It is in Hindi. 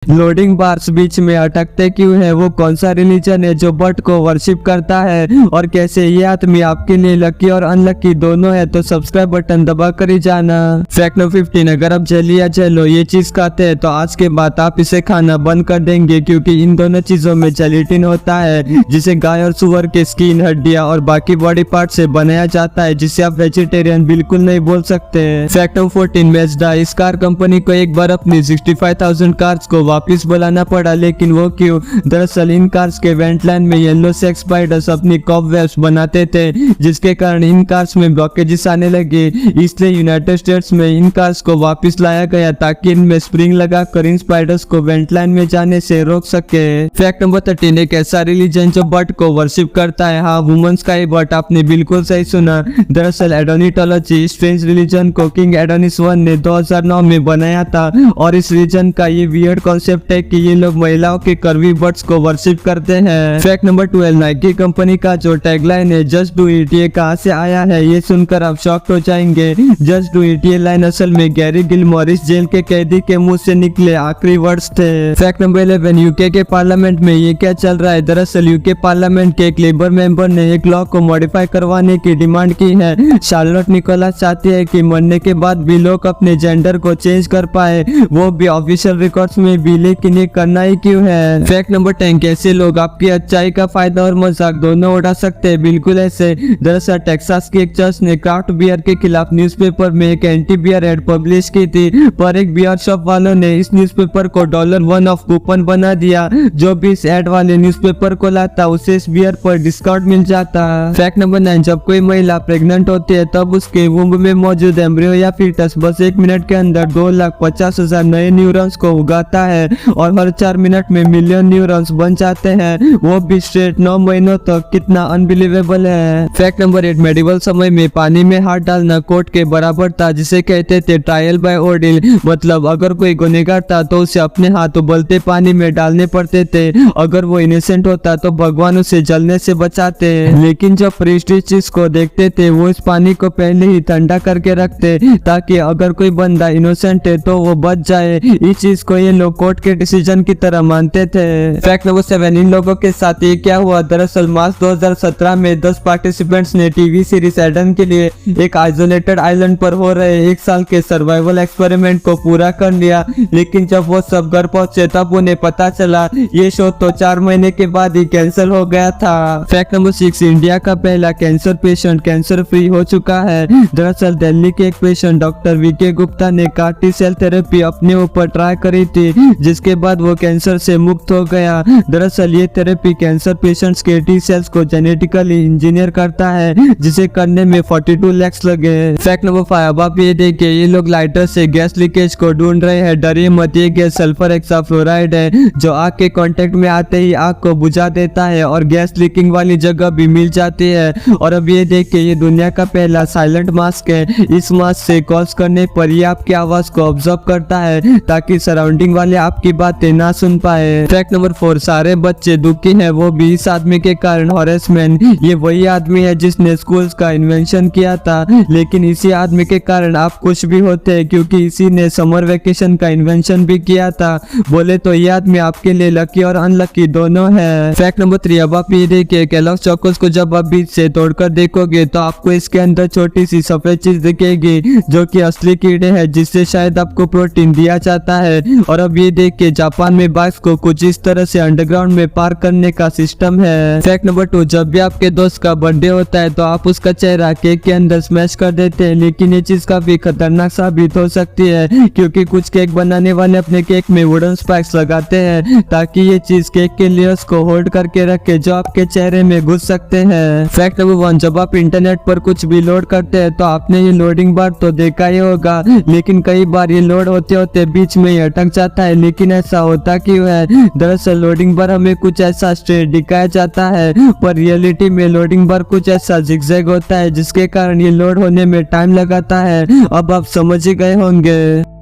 लोडिंग बार्स बीच में अटकते क्यों है, वो कौन सा रिलीजन है जो बट को वर्शिप करता है, और कैसे ये आदमी आपके लिए लकी और अनलकी दोनों है, तो सब्सक्राइब बटन दबा कर ही जाना। फैक्ट नंबर 15, अगर आप जली या जेलो ये चीज खाते हैं तो आज के बाद आप इसे खाना बंद कर देंगे, क्योंकि इन दोनों चीजों में जेलेटिन होता है जिसे गाय और सुअर के स्किन, हड्डियां और बाकी बॉडी पार्ट से बनाया जाता है, जिसे आप वेजिटेरियन बिल्कुल नहीं बोल सकते। फैक्ट नंबर 14, मेजडा इस कार कंपनी को एक बार अपनी 65,000 कार्स को वापस बुलाना पड़ा, लेकिन वो क्यों? दरअसल इन कार्स के वेंट लाइन में येलो सेक्स स्पाइडर्स अपनी कॉबवेब्स बनाते थे, जिसके कारण इन कार्स में ब्लॉकेजेस आने लगे। इसलिए यूनाइटेड स्टेट्स में इन कार्स को वापस लाया गया ताकि इनमें स्प्रिंग लगाकर इन स्पाइडर्स को वेंट लाइन में जाने से रोक सके। फैक्ट नंबर 13, एक ऐसा रिलीजन जो बट को वर्शिप करता है। हाँ, वुमेन्स का ही बट, आपने बिल्कुल सही सुना। दरअसल एडोनिटोलॉजी स्ट्रेंज रिलीजन को किंग एडोनिस I ने 2009 में बनाया था, और इस रिलीजन का ये वियर्ड कॉन्सेप्ट है कि ये लोग महिलाओं के कर्वी बट्स को वर्शिप करते हैं। फैक्ट नंबर 12, नाइकी कंपनी का जो टैगलाइन है जस्ट डू इट, ये कहां से आया है ये सुनकर आप शॉक्ड हो जाएंगे। जस्ट डू इट ये लाइन असल में गैरी गिलमोर इस जेल के कैदी के मुंह से निकले आखिरी वर्ड्स थे। फैक्ट नंबर 11, यूके के पार्लियामेंट में ये क्या चल रहा है? दरअसल यूके पार्लियामेंट के एक लेबर मेंबर ने एक लॉ को मॉडिफाई करवाने की डिमांड की है। शार्लोट निकोलस चाहती है कि मरने के बाद भी लोग अपने जेंडर को चेंज कर पाए, वो भी ऑफिशियल रिकॉर्ड्स में भी, लेकिन ये करना ही क्यों है? फैक्ट नंबर 10, कैसे लोग आपकी अच्छाई का फायदा और मजाक दोनों उड़ा सकते हैं, बिल्कुल ऐसे। दरअसल टेक्सास की एक चर्च ने क्राफ्ट बियर के खिलाफ न्यूज़पेपर में एक एंटी बियर एड पब्लिश की थी, पर एक बियर शॉप वालों ने इस न्यूज़पेपर को $1 ऑफ कूपन बना दिया। जो भी इस एड वाले न्यूज़पेपर को लाता उसे इस बियर पर डिस्काउंट मिल जाता। फैक्ट नंबर 9, जब कोई महिला प्रेग्नेंट होती है तब उसके वुम्ब में मौजूद एम्ब्रियो या फीटस बस 1 मिनट के अंदर 2,50,000 नए न्यूरॉन्स को उगाता है, और हर 4 मिनट में मिलियन न्यूरॉन्स बन जाते हैं, वो भी स्ट्रेट 9 महीनों तक। कितना अनबिलीवेबल है। फैक्ट नंबर 8, मेडिवल समय में पानी में हाथ डालना कोर्ट के बराबर था, जिसे कहते थे ट्रायल बाय ऑर्डिल। मतलब अगर कोई गुनहगार था तो उसे अपने हाथ उबलते पानी में डालने पड़ते थे, अगर वो इनोसेंट होता तो भगवान उसे जलने से बचाते। लेकिन जब प्रीस्ट इस चीज को देखते थे वो इस पानी को पहले ही ठंडा करके रखते, ताकि अगर कोई बंदा इनोसेंट है तो वो बच जाए। इस चीज को ये लोग कोर्ट के डिसीजन की तरह मानते थे। फैक्ट नंबर 7, इन लोगों के साथ ये क्या हुआ? दरअसल मार्च 2017 में 10 पार्टिसिपेंट्स ने टीवी सीरीज एडन के लिए एक आइसोलेटेड आइलैंड पर हो रहे 1 साल के सर्वाइवल एक्सपेरिमेंट को पूरा कर लिया, लेकिन जब वो सब घर पहुंचे तब उन्हें पता चला ये शो तो 4 महीने के बाद ही कैंसिल हो गया था। फैक्ट नंबर 6, इंडिया का पहला कैंसर पेशेंट कैंसर फ्री हो चुका है। दरअसल दिल्ली के एक पेशेंट डॉक्टर वीके गुप्ता ने कार टी सेल थेरेपी अपने ऊपर ट्राई करी थी, जिसके बाद वो कैंसर से मुक्त हो गया। दरअसल ये थेरेपी कैंसर पेशेंट्स के टी सेल्स को जेनेटिकली इंजीनियर करता है, जिसे करने में 42 लाख लगे। फैक्ट नंबर 5, अब आप ये देखिए, ये लोग लाइटर से गैस लीकेज को ढूंढ रहे हैं। डरिए मत, ये गैस सल्फर हेक्साफ्लोराइड है जो आग के कांटेक्ट में आते ही आग को बुझा देता है और गैस लीकिंग वाली जगह भी मिल जाती है। और अब ये देखिए, ये दुनिया का पहला साइलेंट मास्क है। इस मास्क से कॉल्स करने पर ये आपकी आवाज को ऑब्जर्व करता है ताकि सराउंडिंग वाले आपकी बातें ना सुन पाए। फैक्ट नंबर 4, सारे बच्चे दुखी हैं, वो भी इस आदमी के कारण। हॉरेसमैन ये वही आदमी है जिसने स्कूल्स का इन्वेंशन किया था, लेकिन इसी आदमी के कारण आप खुश भी होते हैं क्योंकि इसी ने समर वेकेशन का इन्वेंशन भी किया था। बोले तो ये आदमी आपके लिए लकी और अनलकी दोनों है। फैक्ट नंबर 3, अब आप ये देखिए, केलॉग्स चोकोस को जब आप बीच से तोड़कर देखोगे तो आपको इसके अंदर छोटी सी सफेद चीज दिखेगी जो कि असली कीड़े हैं, जिससे शायद आपको प्रोटीन दिया जाता है। और अब ये देखिए, जापान में बाइक्स को कुछ इस तरह से अंडरग्राउंड में पार्क करने का सिस्टम है। फैक्ट नंबर 2, जब भी आपके दोस्त का बर्थडे होता है तो आप उसका चेहरा केक के अंदर स्मैश कर देते हैं, लेकिन ये चीज काफी खतरनाक साबित हो सकती है क्योंकि कुछ केक बनाने वाले अपने केक में वुडन स्पाइक्स लगाते हैं ताकि ये चीज केक के लेयर्स को होल्ड करके रखे जो आपके चेहरे में घुस सकते हैं। फैक्ट नंबर 1, जब आप इंटरनेट पर कुछ भी लोड करते हैं तो आपने ये लोडिंग बार तो देखा ही होगा, लेकिन कई बार ये लोड होते होते बीच में ही अटक जाता है। लेकिन ऐसा होता क्यों है? दरअसल लोडिंग बार हमें कुछ ऐसा स्ट्रेट दिखाया जाता है, पर रियलिटी में लोडिंग बार कुछ ऐसा जिगजैग होता है जिसके कारण ये लोड होने में टाइम लगाता है। अब आप समझ ही गए होंगे।